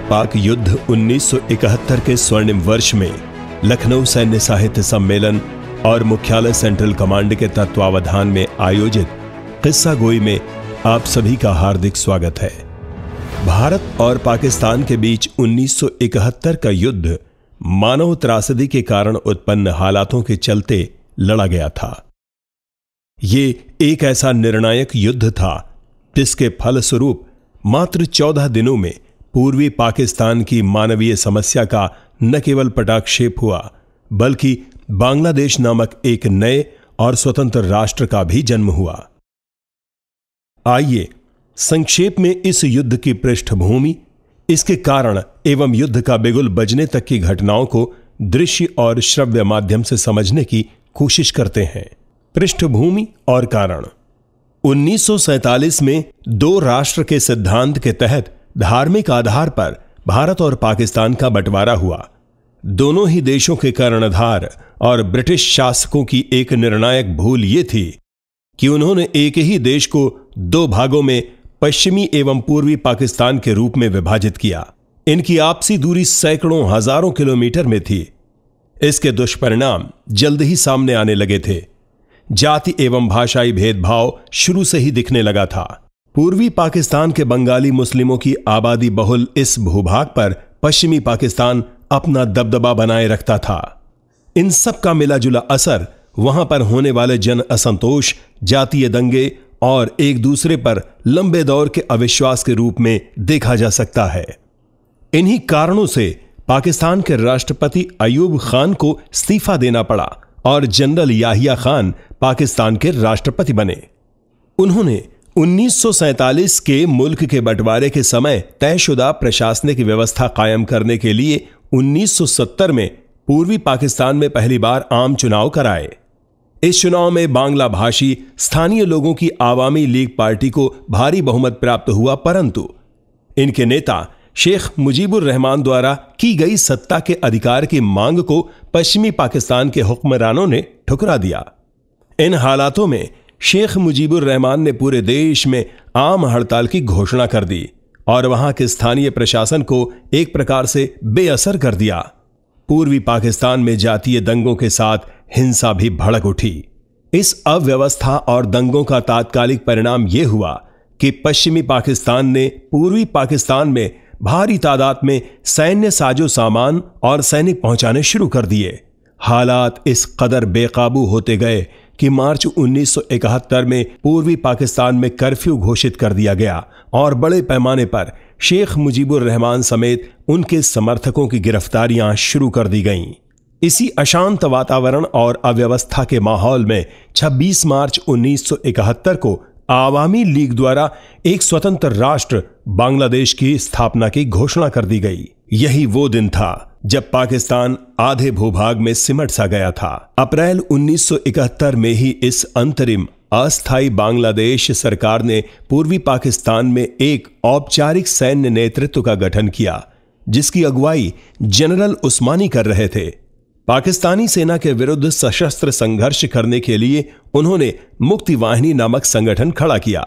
पाक युद्ध 1971 के स्वर्णिम वर्ष में लखनऊ सैन्य साहित्य सम्मेलन और मुख्यालय सेंट्रल कमांड के तत्वावधान में आयोजित किस्सा गोई में आप सभी का हार्दिक स्वागत है। भारत और पाकिस्तान के बीच 1971 का युद्ध मानव त्रासदी के कारण उत्पन्न हालातों के चलते लड़ा गया था। ये एक ऐसा निर्णायक युद्ध था जिसके फलस्वरूप मात्र 14 दिनों में पूर्वी पाकिस्तान की मानवीय समस्या का न केवल पटाक्षेप हुआ बल्कि बांग्लादेश नामक एक नए और स्वतंत्र राष्ट्र का भी जन्म हुआ। आइए संक्षेप में इस युद्ध की पृष्ठभूमि, इसके कारण एवं युद्ध का बिगुल बजने तक की घटनाओं को दृश्य और श्रव्य माध्यम से समझने की कोशिश करते हैं। पृष्ठभूमि और कारण। 1947 में दो राष्ट्र के सिद्धांत के तहत धार्मिक आधार पर भारत और पाकिस्तान का बंटवारा हुआ। दोनों ही देशों के कर्णधार और ब्रिटिश शासकों की एक निर्णायक भूल यह थी कि उन्होंने एक ही देश को दो भागों में पश्चिमी एवं पूर्वी पाकिस्तान के रूप में विभाजित किया। इनकी आपसी दूरी सैकड़ों हजारों किलोमीटर में थी। इसके दुष्परिणाम जल्द ही सामने आने लगे थे। जाति एवं भाषाई भेदभाव शुरू से ही दिखने लगा था। पूर्वी पाकिस्तान के बंगाली मुस्लिमों की आबादी बहुल इस भूभाग पर पश्चिमी पाकिस्तान अपना दबदबा बनाए रखता था। इन सब का मिला जुला असर वहां पर होने वाले जन असंतोष, जातीय दंगे और एक दूसरे पर लंबे दौर के अविश्वास के रूप में देखा जा सकता है। इन्हीं कारणों से पाकिस्तान के राष्ट्रपति अयूब खान को इस्तीफा देना पड़ा और जनरल याहिया खान पाकिस्तान के राष्ट्रपति बने। उन्होंने 1947 के मुल्क के बंटवारे के समय तयशुदा प्रशासनिक व्यवस्था कायम करने के लिए 1970 में पूर्वी पाकिस्तान में पहली बार आम चुनाव कराए। इस चुनाव में बांग्ला भाषी स्थानीय लोगों की आवामी लीग पार्टी को भारी बहुमत प्राप्त हुआ, परंतु इनके नेता शेख मुजीबुर रहमान द्वारा की गई सत्ता के अधिकार की मांग को पश्चिमी पाकिस्तान के हुक्मरानों ने ठुकरा दिया। इन हालातों में शेख मुजीबुर रहमान ने पूरे देश में आम हड़ताल की घोषणा कर दी और वहां के स्थानीय प्रशासन को एक प्रकार से बेअसर कर दिया। पूर्वी पाकिस्तान में जातीय दंगों के साथ हिंसा भी भड़क उठी। इस अव्यवस्था और दंगों का तात्कालिक परिणाम यह हुआ कि पश्चिमी पाकिस्तान ने पूर्वी पाकिस्तान में भारी तादाद में सैन्य साजो सामान और सैनिक पहुंचाने शुरू कर दिए। हालात इस कदर बेकाबू होते गए कि मार्च 1971 में पूर्वी पाकिस्तान में कर्फ्यू घोषित कर दिया गया और बड़े पैमाने पर शेख मुजीबुर रहमान समेत उनके समर्थकों की गिरफ्तारियां शुरू कर दी गईं। इसी अशांत वातावरण और अव्यवस्था के माहौल में 26 मार्च 1971 को आवामी लीग द्वारा एक स्वतंत्र राष्ट्र बांग्लादेश की स्थापना की घोषणा कर दी गई। यही वो दिन था जब पाकिस्तान आधे भूभाग में सिमट सा गया था। अप्रैल 1971 में ही इस अंतरिम अस्थायी बांग्लादेश सरकार ने पूर्वी पाकिस्तान में एक औपचारिक सैन्य नेतृत्व का गठन किया, जिसकी अगुवाई जनरल उस्मानी कर रहे थे। पाकिस्तानी सेना के विरुद्ध सशस्त्र संघर्ष करने के लिए उन्होंने मुक्ति वाहिनी नामक संगठन खड़ा किया।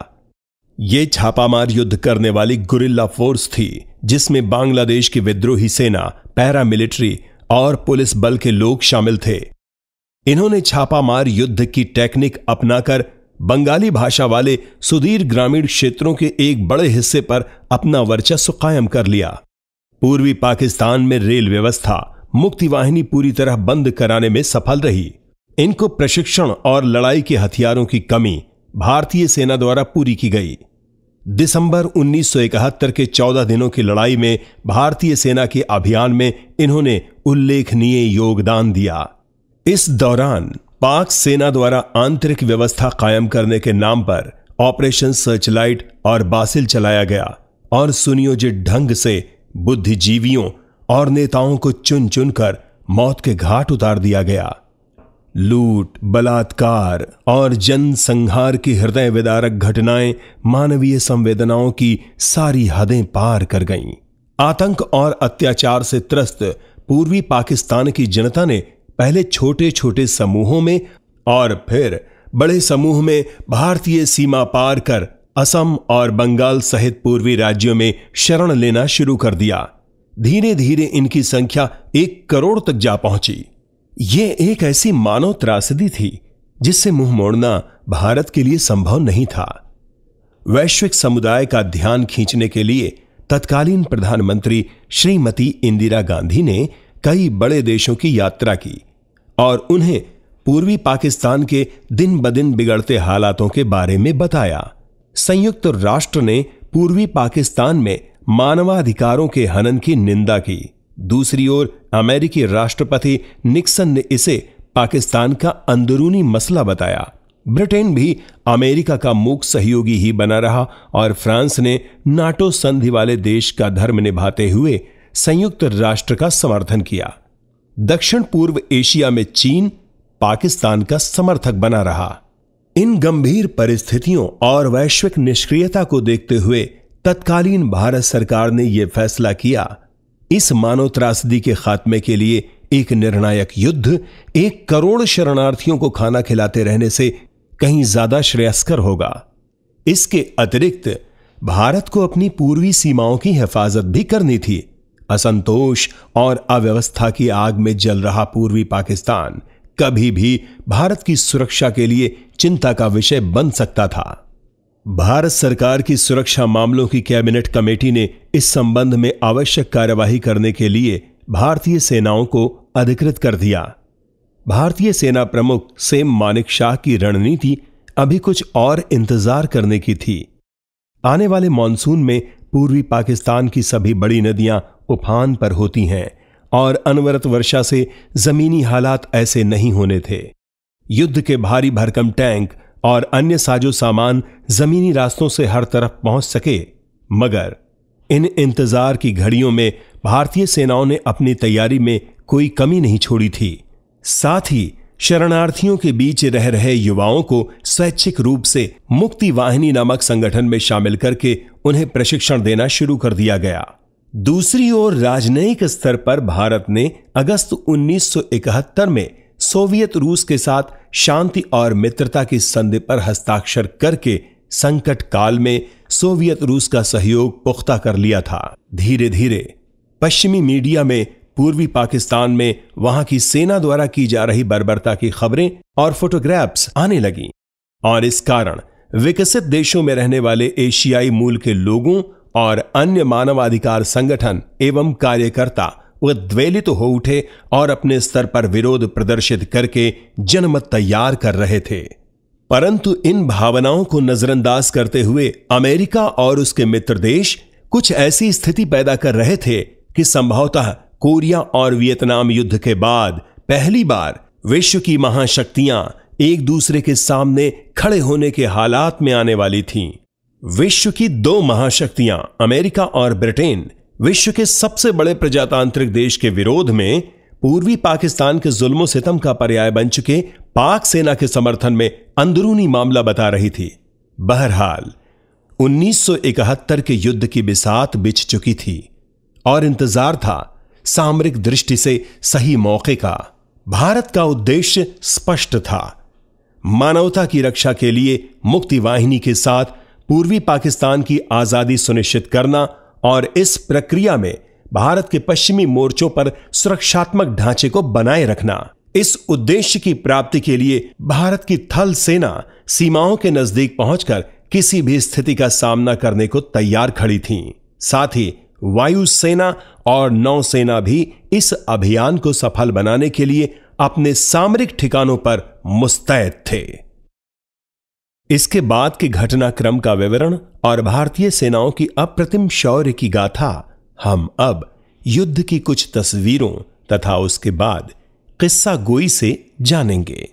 यह छापामार युद्ध करने वाली गुरिल्ला फोर्स थी, जिसमें बांग्लादेश की विद्रोही सेना, पैरामिलिट्री और पुलिस बल के लोग शामिल थे। इन्होंने छापामार युद्ध की टेक्निक अपनाकर बंगाली भाषा वाले सुदूर ग्रामीण क्षेत्रों के एक बड़े हिस्से पर अपना वर्चस्व कायम कर लिया। पूर्वी पाकिस्तान में रेल व्यवस्था मुक्ति वाहिनी पूरी तरह बंद कराने में सफल रही। इनको प्रशिक्षण और लड़ाई के हथियारों की कमी भारतीय सेना द्वारा पूरी की गई। दिसंबर 1971 के 14 दिनों की लड़ाई में भारतीय सेना के अभियान में इन्होंने उल्लेखनीय योगदान दिया। इस दौरान पाक सेना द्वारा आंतरिक व्यवस्था कायम करने के नाम पर ऑपरेशन सर्चलाइट और बासिल चलाया गया और सुनियोजित ढंग से बुद्धिजीवियों और नेताओं को चुन चुनकर मौत के घाट उतार दिया गया। लूट, बलात्कार और जनसंहार की हृदय विदारक घटनाएं मानवीय संवेदनाओं की सारी हदें पार कर गईं। आतंक और अत्याचार से त्रस्त पूर्वी पाकिस्तान की जनता ने पहले छोटे छोटे समूहों में और फिर बड़े समूह में भारतीय सीमा पार कर असम और बंगाल सहित पूर्वी राज्यों में शरण लेना शुरू कर दिया। धीरे धीरे इनकी संख्या 1 करोड़ तक जा पहुंची। ये एक ऐसी मानव त्रासदी थी जिससे मुंह मोड़ना भारत के लिए संभव नहीं था। वैश्विक समुदाय का ध्यान खींचने के लिए तत्कालीन प्रधानमंत्री श्रीमती इंदिरा गांधी ने कई बड़े देशों की यात्रा की और उन्हें पूर्वी पाकिस्तान के दिन ब दिन बिगड़ते हालातों के बारे में बताया। संयुक्त राष्ट्र ने पूर्वी पाकिस्तान में मानवाधिकारों के हनन की निंदा की। दूसरी ओर अमेरिकी राष्ट्रपति निक्सन ने इसे पाकिस्तान का अंदरूनी मसला बताया। ब्रिटेन भी अमेरिका का मूक सहयोगी ही बना रहा और फ्रांस ने नाटो संधि वाले देश का धर्म निभाते हुए संयुक्त राष्ट्र का समर्थन किया। दक्षिण पूर्व एशिया में चीन पाकिस्तान का समर्थक बना रहा। इन गंभीर परिस्थितियों और वैश्विक निष्क्रियता को देखते हुए तत्कालीन भारत सरकार ने यह फैसला किया, इस मानव त्रासदी के खात्मे के लिए एक निर्णायक युद्ध 1 करोड़ शरणार्थियों को खाना खिलाते रहने से कहीं ज्यादा श्रेयस्कर होगा। इसके अतिरिक्त भारत को अपनी पूर्वी सीमाओं की हिफाजत भी करनी थी। असंतोष और अव्यवस्था की आग में जल रहा पूर्वी पाकिस्तान कभी भी भारत की सुरक्षा के लिए चिंता का विषय बन सकता था। भारत सरकार की सुरक्षा मामलों की कैबिनेट कमेटी ने इस संबंध में आवश्यक कार्यवाही करने के लिए भारतीय सेनाओं को अधिकृत कर दिया। भारतीय सेना प्रमुख सेम मानेकशॉ की रणनीति अभी कुछ और इंतजार करने की थी। आने वाले मॉनसून में पूर्वी पाकिस्तान की सभी बड़ी नदियां उफान पर होती हैं और अनवरत वर्षा से जमीनी हालात ऐसे नहीं होने थे। युद्ध के भारी भरकम टैंक और अन्य साजो सामान जमीनी रास्तों से हर तरफ पहुंच सके, मगर इन इंतजार की घड़ियों में भारतीय सेनाओं ने अपनी तैयारी में कोई कमी नहीं छोड़ी थी। साथ ही शरणार्थियों के बीच रह रहे युवाओं को स्वैच्छिक रूप से मुक्ति वाहिनी नामक संगठन में शामिल करके उन्हें प्रशिक्षण देना शुरू कर दिया गया। दूसरी ओर राजनयिक स्तर पर भारत ने अगस्त 1971 में सोवियत रूस के साथ शांति और मित्रता की संधि पर हस्ताक्षर करके संकट काल में सोवियत रूस का सहयोग पुख्ता कर लिया था। धीरे धीरे पश्चिमी मीडिया में पूर्वी पाकिस्तान में वहां की सेना द्वारा की जा रही बर्बरता की खबरें और फोटोग्राफ्स आने लगी और इस कारण विकसित देशों में रहने वाले एशियाई मूल के लोगों और अन्य मानवाधिकार संगठन एवं कार्यकर्ता उद्वेलित हो उठे और अपने स्तर पर विरोध प्रदर्शित करके जनमत तैयार कर रहे थे। परंतु इन भावनाओं को नजरअंदाज करते हुए अमेरिका और उसके मित्र देश कुछ ऐसी स्थिति पैदा कर रहे थे कि संभवतः कोरिया और वियतनाम युद्ध के बाद पहली बार विश्व की महाशक्तियां एक दूसरे के सामने खड़े होने के हालात में आने वाली थीं। विश्व की 2 महाशक्तियां अमेरिका और ब्रिटेन विश्व के सबसे बड़े प्रजातांत्रिक देश के विरोध में पूर्वी पाकिस्तान के जुल्म सितम का पर्याय बन चुके पाक सेना के समर्थन में अंदरूनी मामला बता रही थी। बहरहाल 1971 के युद्ध की बिसात बिछ चुकी थी और इंतजार था सामरिक दृष्टि से सही मौके का। भारत का उद्देश्य स्पष्ट था, मानवता की रक्षा के लिए मुक्ति वाहिनी के साथ पूर्वी पाकिस्तान की आजादी सुनिश्चित करना और इस प्रक्रिया में भारत के पश्चिमी मोर्चों पर सुरक्षात्मक ढांचे को बनाए रखना। इस उद्देश्य की प्राप्ति के लिए भारत की थल सेना सीमाओं के नजदीक पहुंचकर किसी भी स्थिति का सामना करने को तैयार खड़ी थीं। साथ ही वायुसेना और नौसेना भी इस अभियान को सफल बनाने के लिए अपने सामरिक ठिकानों पर मुस्तैद थे। इसके बाद के घटनाक्रम का विवरण और भारतीय सेनाओं की अप्रतिम शौर्य की गाथा हम अब युद्ध की कुछ तस्वीरों तथा उसके बाद किस्सा गोई से जानेंगे।